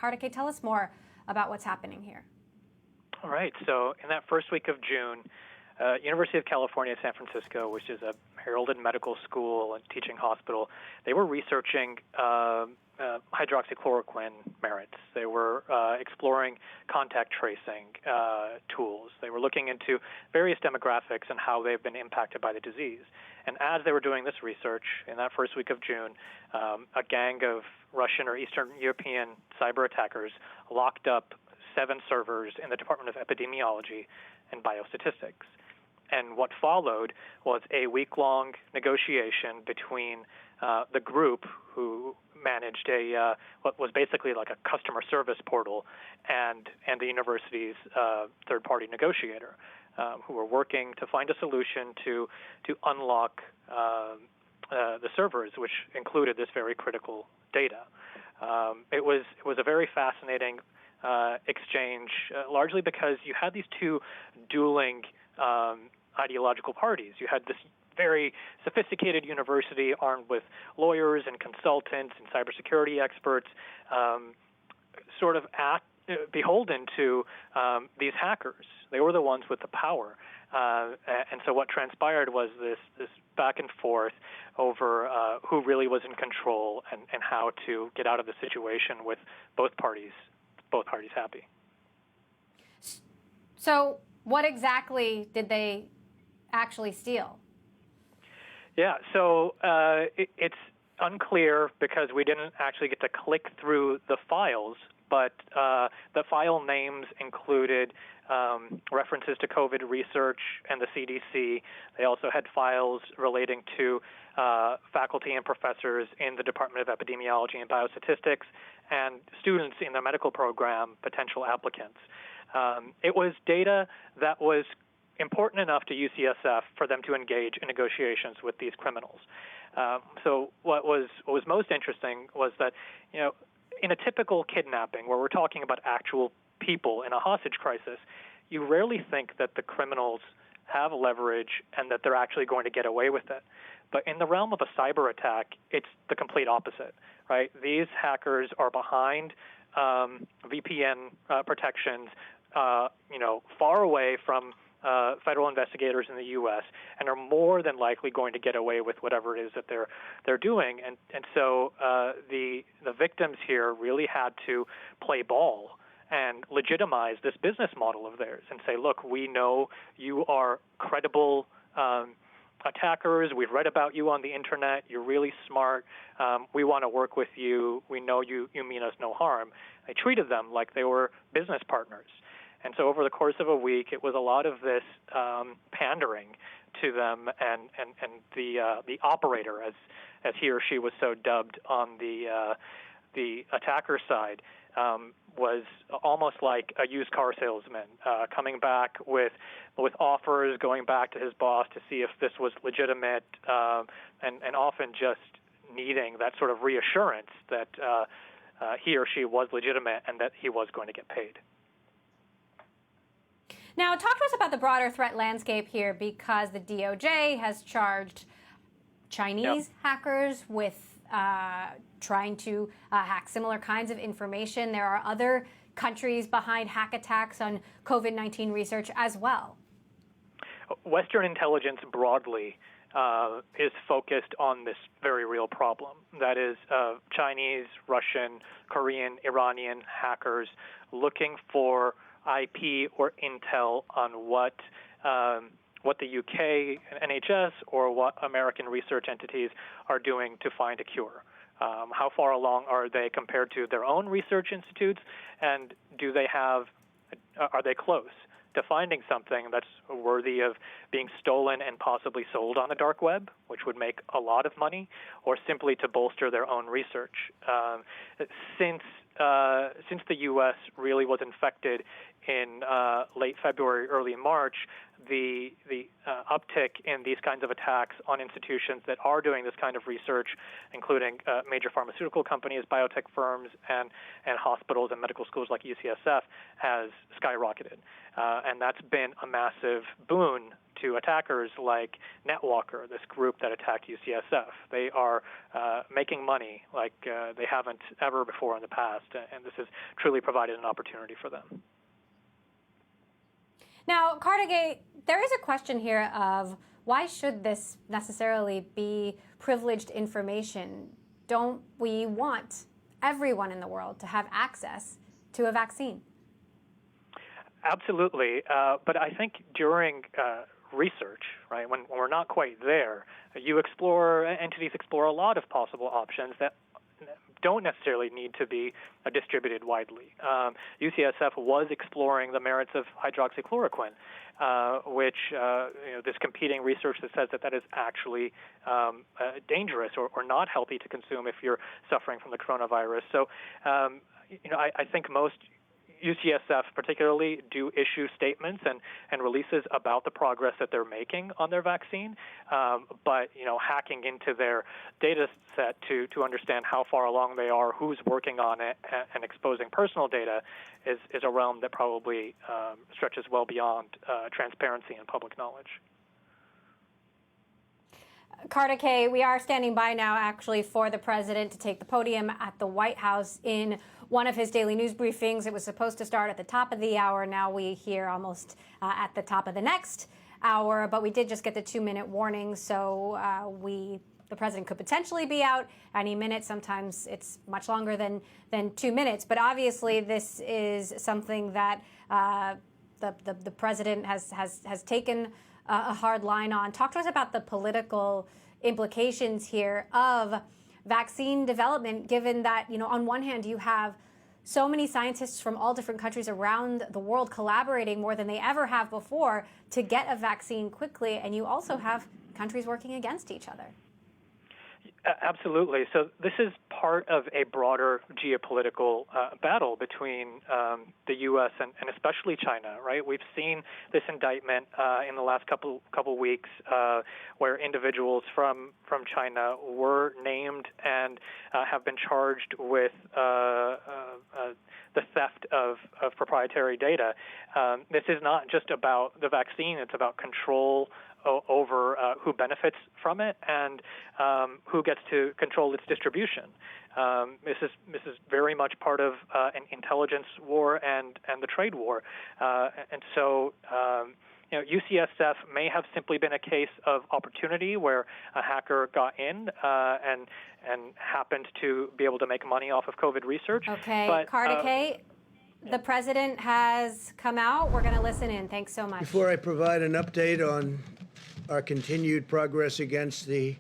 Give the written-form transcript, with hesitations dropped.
Kartikay, tell us more about what's happening here. All right. So in that first week of June, University of California, San Francisco, which is a heralded medical school and teaching hospital, they were researching hydroxychloroquine merits. They were exploring contact tracing tools. They were looking into various demographics and how they've been impacted by the disease. And as they were doing this research, in that first week of June, a gang of Russian or Eastern European cyber attackers locked up 7 servers in the Department of Epidemiology and Biostatistics. And what followed was a week-long negotiation between the group who managed what was basically like a customer service portal and the university's third-party negotiator, who were working to find a solution to unlock the servers, which included this very critical data. It was a very fascinating exchange, largely because you had these two dueling ideological parties. You had this very sophisticated university armed with lawyers and consultants and cybersecurity experts, sort of beholden to these hackers. They were the ones with the power. And so what transpired was this back and forth over who really was in control and how to get out of the situation with both parties happy. So what exactly did they actually steal? Yeah, so it's unclear because we didn't actually get to click through the files, but the file names included references to COVID research and the CDC. They also had files relating to faculty and professors in the Department of Epidemiology and Biostatistics and students in the medical program, potential applicants. It was data that was important enough to UCSF for them to engage in negotiations with these criminals. So what was most interesting was that, in a typical kidnapping where we're talking about actual people in a hostage crisis, you rarely think that the criminals have leverage and that they're actually going to get away with it. But in the realm of a cyber attack, it's the complete opposite, right? These hackers are behind VPN protections, far away from federal investigators in the U.S. and are more than likely going to get away with whatever it is that they're doing. And so the victims here really had to play ball and legitimize this business model of theirs and say, look, we know you are credible attackers. We've read about you on the internet. You're really smart. We want to work with you. We know you mean us no harm. They treated them like they were business partners. And so over the course of a week, it was a lot of this pandering to them, and the operator, as he or she was so dubbed on the attacker side, was almost like a used car salesman, coming back with offers, going back to his boss to see if this was legitimate, and often just needing that sort of reassurance that he or she was legitimate and that he was going to get paid. Now, talk to us about the broader threat landscape here, because the DOJ has charged Chinese hackers with trying to hack similar kinds of information. There are other countries behind hack attacks on COVID-19 research as well. Western intelligence broadly is focused on this very real problem. That is Chinese, Russian, Korean, Iranian hackers looking for IP or intel on what the UK NHS or what American research entities are doing to find a cure. How far along are they compared to their own research institutes, and are they close to finding something that's worthy of being stolen and possibly sold on the dark web, which would make a lot of money, or simply to bolster their own research? Since the U.S. really was infected in late February, early March, the uptick in these kinds of attacks on institutions that are doing this kind of research, including major pharmaceutical companies, biotech firms, and hospitals and medical schools like UCSF, has skyrocketed. And that's been a massive boon to attackers like NetWalker, this group that attacked UCSF. They are making money like they haven't ever before in the past, and this has truly provided an opportunity for them. Now, Kartikay, there is a question here of why should this necessarily be privileged information? Don't we want everyone in the world to have access to a vaccine? Absolutely, but I think during research, right, when we're not quite there, entities explore a lot of possible options that don't necessarily need to be distributed widely. UCSF was exploring the merits of hydroxychloroquine, which there's competing research that says that is actually dangerous or not healthy to consume if you're suffering from the coronavirus. So, I think most UCSF particularly do issue statements and releases about the progress that they're making on their vaccine, but hacking into their data set to understand how far along they are, who's working on it, and exposing personal data is a realm that probably stretches well beyond transparency and public knowledge. Kartikay, we are standing by now actually for the president to take the podium at the White House in one of his daily news briefings. It was supposed to start at the top of the hour. Now we hear almost at the top of the next hour, but we did just get the 2-minute warning. So the president could potentially be out any minute. Sometimes it's much longer than 2 minutes. But obviously this is something that the president has taken a hard line on. Talk to us about the political implications here of vaccine development, given that, on one hand, you have so many scientists from all different countries around the world collaborating more than they ever have before to get a vaccine quickly, and you also have countries working against each other. Absolutely. So this is part of a broader geopolitical battle between the U.S. and especially China, right? We've seen this indictment in the last couple weeks where individuals from China were named and have been charged with the theft of proprietary data. This is not just about the vaccine. It's about control over who benefits from it and who gets to control its distribution. This is very much part of an intelligence war and the trade war, and so UCSF may have simply been a case of opportunity where a hacker got in and happened to be able to make money off of COVID research. Okay, but, Kartikay, the president has come out. We're going to listen in. Thanks so much. Before I provide an update on our continued progress against the